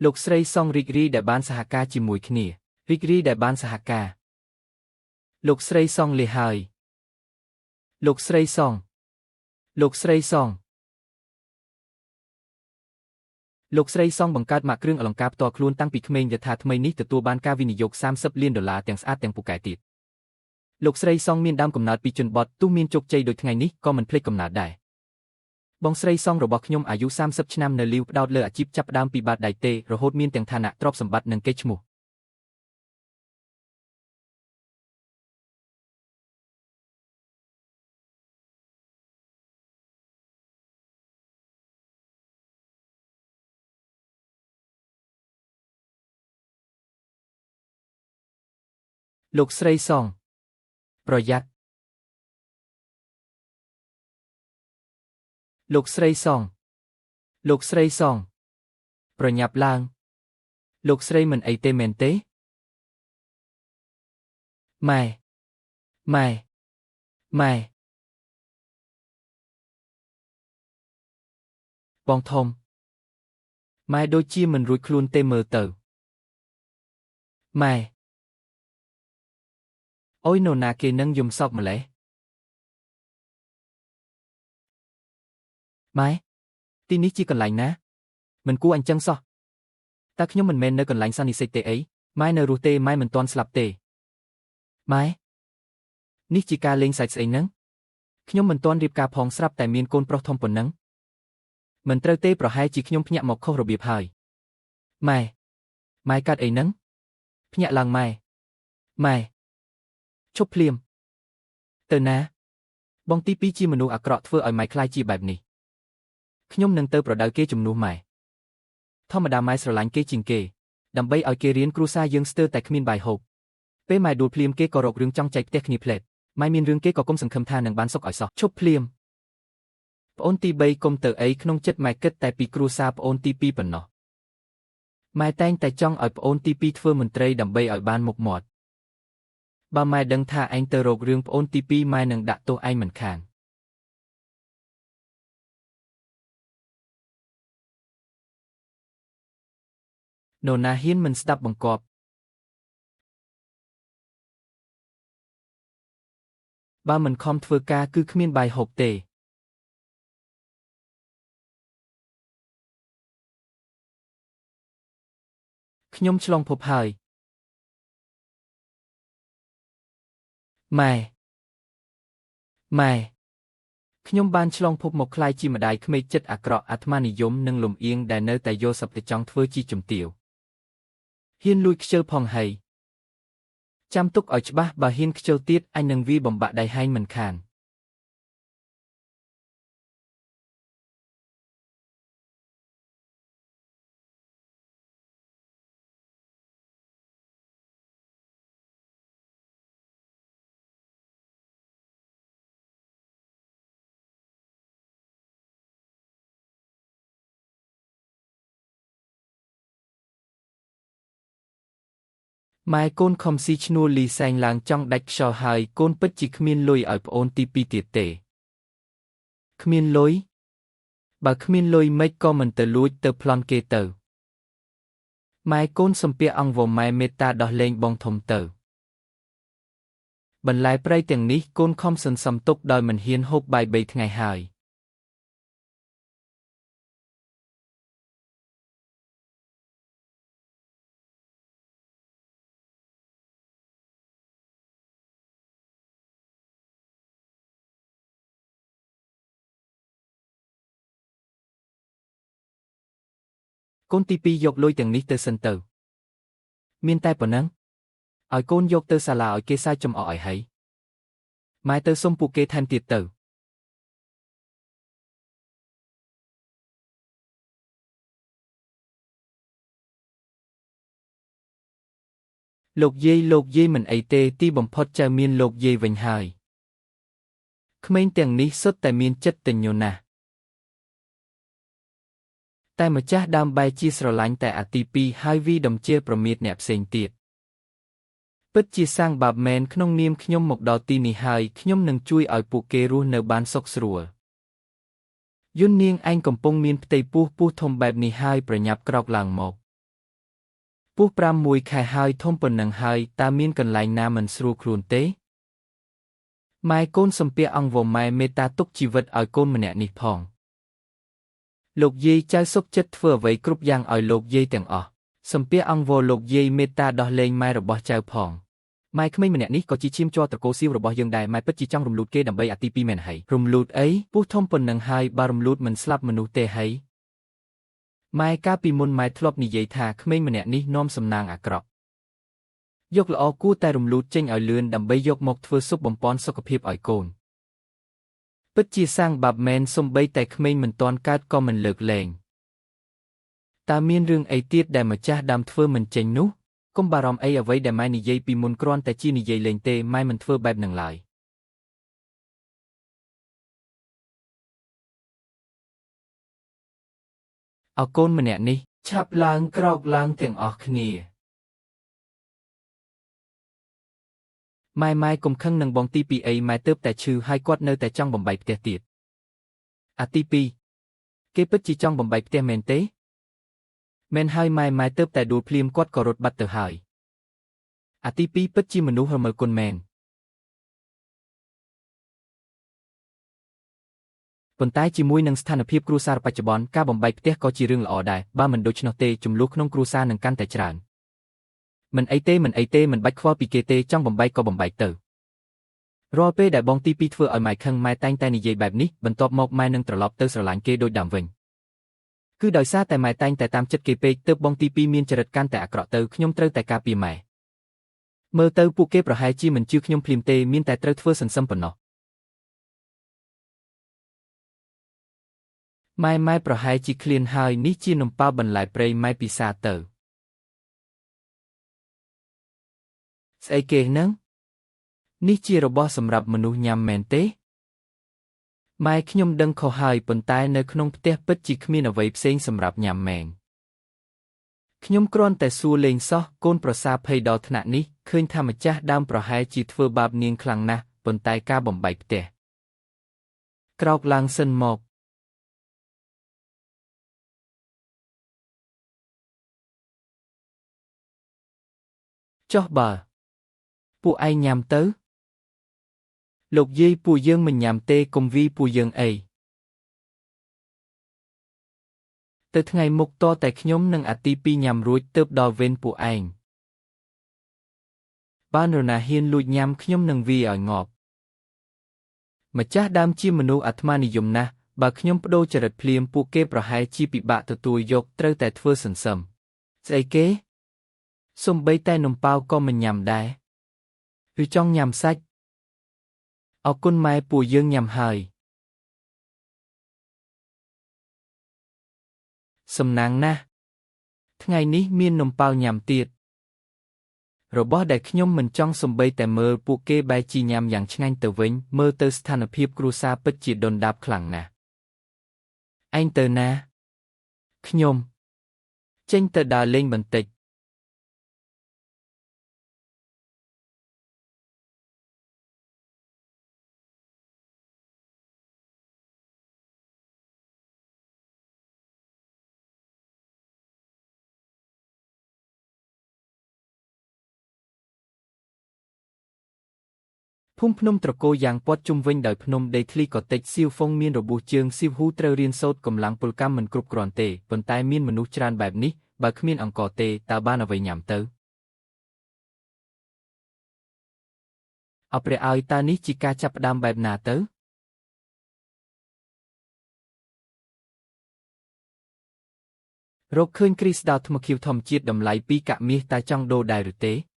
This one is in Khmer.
លោកស្រីសងរីករាយដែលបានសហការជាមួយគ្នារីករាយដែលបានសហការលោកស្រីសងលាហើយលោកស្រីសងលោកស្រីសងលោកស្រីសងបង្កើតម៉ាកគ្រឿងអលង្ការផ្ទាល់ខ្លួនតាំងពីក្មេងយថាថ្មីនេះទទួលបានការវិនិយោគ$30 លានទាំងស្អាតទាំងពូកែទៀតលោកស្រីសងមានដើមកំណើតពីជនបទទោះមានជោគជ័យដូចថ្ងៃនេះក៏មិនភ្លេចកំណើតដែរបងស្រីសងរបស់ខ្ញុំអាយុ30ឆ្នាំនៅលាវផ្ដោតលើអាជីពចាប់ផ្ដើមពីបាតដៃទេរហូតមានទាំងឋានៈទ្រព្យសម្បត្តិនិងកេរ្តិ៍ឈ្មោះលោកស្រីសងប្រយ័ត្នលោកស្រីសងលោកស្រីសងប្រញាប់ឡើងលោកស្រីមិនអីទេមែនទេម៉ែបងធំម៉ែដូចជាមិនរួចខ្លួនទេមើលទៅម៉ែអូយនរណាគេនឹងយំសោកម្លេះម៉ែទីនេះជាកន្លែងណាមិនគួរអញ្ចឹងសោះតែខ្ញុំមិនមែននៅកន្លែងសន្និសីទទេអីម៉ែនៅរស់ទេម៉ែមិនទាន់ស្លាប់ទេម៉ែនេះជាការលេងសើចស្អីហ្នឹងខ្ញុំមិនទាន់រៀបការផងស្រាប់តែមានកូនប្រុសធំប៉ុណ្ណឹងមិនត្រូវទេប្រហែលជាខ្ញុំភ្ញាក់មកខុសរបៀបហើយម៉ែកាត់អីហ្នឹងភ្ញាក់ឡើងម៉ែឈប់ភ្លាមទៅណាបងទី2ជាមនុស្សអាក្រក់ធ្វើឲ្យម៉ែខ្លាចជាបែបនេះខ្ញុំនឹងទៅប្រដៅគេជំនួសម៉ែធម្មតាម៉ែស្រឡាញ់គេជាងគេដើម្បីឲ្យគេរៀនគ្រួសារយើងស្ទើរតែគ្មានបាយហូបពេលម៉ែដួលភ្លាមគេក៏រករឿងចង់ចែកផ្ទះគ្នាផ្លេតម៉ែមានរឿងគេក៏គុំសង្ឃឹមថានឹងបានសុខឲ្យសោះឈប់ភ្លាមប្អូនទី3គុំទៅអីក្នុងចិត្តម៉ែគិតតែពីគ្រួសារប្អូនទី2ប៉ុណ្ណោះម៉ែតែងតែចង់ឲ្យប្អូនទី2ធ្វើមន្ត្រីដើម្បីឲ្យបានមុខមាត់បើម៉ែដឹងថាឯងទៅរករឿងប្អូនទី2ម៉ែនឹងដាក់ទោសឯងមិនខាននរណាហ៊ានមិនស្ដាប់បង្គាប់បើមិនខំធ្វើការគឺគ្មានបាយហូបទេខ្ញុំឆ្លងភពហើយម៉ែខ្ញុំបានឆ្លងភពមកខ្លាយជាម្ដាយក្មេកចិត្តអាក្រក់អាត្មានិយមនិងលំអៀងដែលនៅតែយកសព្វតែចង់ធ្វើជាជំទាវហ៊ានលួចខ្ជិលផងហើយចាំទុកឲ្យច្បាស់បើហ៊ានខ្ជិលទៀតអញនឹងវាបំបាក់ដៃហែងមិនខានម៉ែកូនខំស៊ីឈ្នួលលីសែងឡើងចង់ដាច់ខ្យល់ហើយកូនពិតជាគ្មានលុយឲ្យប្អូនទី2ទៀតទេគ្មានលុយបើគ្មានលុយមិនក៏មិនទៅលួចទៅប្លន់គេទៅម៉ែកូនសំពះអង្គវម៉ែមេត្តាដោះលែងបងធំទៅបន្លែព្រៃទាំងនេះកូនខំសន្សំទុកដោយមិនហ៊ានហូបបាយ3ថ្ងៃហើយកូនទី2យកលុយទាំងនេះទៅសិនទៅមានតែប៉ុណ្ណឹងឲ្យកូនយកទៅសាលាឲ្យគេសើចចំអកឲ្យហើយម៉ែទៅសុំពួកគេថែមទៀតទៅលោកយាយមិនអីទេទីបំផុតចៅមានលោកយាយវិញហើយក្មេងទាំងនេះសុទ្ធតែមានចិត្តទញ្ញូណាស់តែម្ចាស់ដើមបែរជាស្រឡាញ់តែអាទី2ហើយវីដំជេរប្រមាថអ្នកផ្សេងទៀតពិតជាសាងបាបមែនក្នុងនាមខ្ញុំមកដល់ទីនេះហើយខ្ញុំនឹងជួយឲ្យពួកគេរស់នៅបានសុខស្រួលយន់នាងឯងកំពុងមានផ្ទៃពោះធំបែបនេះហើយប្រញាប់ក្រោកឡើងមក ពោះ6 ខែហើយធំប៉ុណ្ណឹងហើយតើមានកន្លែងណាមិនស្រួលខ្លួនទេម៉ែកូនសំពាអង្គវម៉ែមេត្តាទុកជីវិតឲ្យកូនម្នាក់នេះផងលោកយាយចៅសុខចិត្តធ្វើអ្វីគ្រប់យ៉ាងឲ្យលោកយាយទាំងអស់សំពាអង្គវលោកយាយមេត្តាដោះលែងម៉ែរបស់ចៅផងម៉ែក្មេងម្នាក់នេះក៏ជាឈាមជ័រត្រកូលសៀវរបស់យើងដែរម៉ែពិតជាចង់រំលូតគេដើម្បីអាទី2មែនហើយរំលូតអីពោះធំប៉ុណ្ណឹងហើយបើរំលូតមិនស្លាប់មនុស្សទេហើយម៉ែកាលពីមុនម៉ែធ្លាប់និយាយថាក្មេងម្នាក់នេះនាំសំណាងអាក្រក់យកល្អគួរតែរំលូតចេញឲ្យលឿនដើម្បីយកមកធ្វើស៊ុបបំពន់សុខភាពឲ្យកូនពិតជាសាងបាបមែនសំបីតែក្មេងមិនទាន់កើតក៏មិនលើកលែងតើមានរឿងអីទៀតដែលម្ចាស់ដើមធ្វើមិនចេញនោះកុំបារម្ភអីអ្វីដែលម៉ែនិយាយពីមុនគ្រាន់តែជានិយាយលេងទេម៉ែមិនធ្វើបែបនឹងឡើយអោកូនម្នាក់នេះឆាប់ឡើងក្រោកឡើងទាំងអស់គ្នាម៉ែកុំខឹងនឹងបងទី2អីម៉ែទើបតែឈឺហើយគាត់នៅតែចង់បំបីផ្ទះទៀតអាទី2គេពិតជាចង់បំបីផ្ទះមែនទេមែនហើយម៉ែទើបតែដួលភ្លាមគាត់ក៏រត់បាត់ទៅហើយអាទី2ពិតជាមនុស្សរមើលគុណមែនប៉ុន្តែជាមួយនឹងស្ថានភាពគ្រួសារបច្ចុប្បន្នការបំបីផ្ទះក៏ជារឿងល្អដែរបើមិនដូច្នោះទេចំនួនក្នុងគ្រួសារនឹងកាន់តែច្រើនមិនអីទេមិនបាច់ខ្វល់ពីគេទេចង់បំបីក៏បំបីទៅរាល់ពេលដែលបងទី2ធ្វើឲ្យម៉ែខឹងម៉ែតែងតែនិយាយបែបនេះបន្ទាប់មកម៉ែនឹងត្រឡប់ទៅស្រឡាញ់គេដូចដើមវិញគឺដោយសារតែម៉ែតែងតែតាមចិត្តគេពេកទើបបងទី2មានចរិតកាន់តែអាក្រក់ទៅខ្ញុំត្រូវតែការពារម៉ែមើលទៅពួកគេប្រហែលជាមិនជឿខ្ញុំភ្លាមទេមានតែត្រូវធ្វើសន្សឹមប៉ុណ្ណោះម៉ែប្រហែលជាឃ្លានហើយនេះជានំប៉ោបន្លែព្រៃម៉ែពិសាទៅស្អីគេហ្នឹងនេះជារបស់សម្រាប់មនុស្សញ៉ាំមែនទេម៉ែខ្ញុំដឹងខុសហើយប៉ុន្តែនៅក្នុងផ្ទះពិតជាគ្មានអ្វីផ្សេងសម្រាប់ញ៉ាំមែនខ្ញុំគ្រាន់តែសួរលេងសោះកូនប្រសាភ័យដល់ថ្នាក់នេះឃើញថាម្ចាស់ដើមប្រហែលជាធ្វើបាបនាងខ្លាំងណាស់ប៉ុន្តែការបំបីផ្ទះក្រោកឡើងសិនមកចុះបើពួកឯងញ៉ាំទៅលោកយាយពួកយើងមិនញ៉ាំទេកុំវីពួកយើងអីទៅថ្ងៃមុខតតែខ្ញុំនិងអាទី2ញ៉ាំរួចទើបដល់វេនពួកឯងបើនរណាហ៊ានលួចញ៉ាំខ្ញុំនឹងវាឲ្យងាប់ម្ចាស់ដើមជាមនុស្សអាត្មានិយមណាស់បើខ្ញុំបដូរចរិតភ្លាមពួកគេប្រហែលជាពិបាកទទួលយកត្រូវតែធ្វើសន្សឹមស្អីគេសំបីតែនំប៉ោក៏មិនញ៉ាំដែរឬចង់ញ៉ាំសាច់អរគុណម៉ែពួកយើងញ៉ាំហើយសំណាងណាស់ថ្ងៃនេះមាននំប៉ោញ៉ាំទៀតរបស់ដែលខ្ញុំមិនចង់សំបីតែមើលពួកគេបែរជាញ៉ាំយ៉ាងឆ្ងាញ់ទៅវិញមើលទៅស្ថានភាពគ្រួសារពិតជាដុនដាបខ្លាំងណាស់ឯងទៅណាខ្ញុំចេញទៅដើរលេងបន្តិចភូមិភ្នំត្រកូលយ៉ាងព័ទ្ធជុំវិញដោយភ្នំដីធ្លីក៏តិចសៀវហ្វុងមានរបួសជើងសៀវហ៊ូត្រូវរៀនសូត្រកម្លាំងពលកម្មមិនគ្រប់គ្រាន់ទេប៉ុន្តែមានមនុស្សច្រើនបែបនេះបើគ្មានអង្ករទេតើបានអ្វីញ៉ាំទៅអព្រះឲ្យតើនេះជាការចាប់ផ្ដើមបែបណាទៅរកឃើញគ្រីស្តាល់ថ្មខៀវធម្មជាតិតម្លៃ2កាក់មាសតើចង់ដូរដែរឬទេ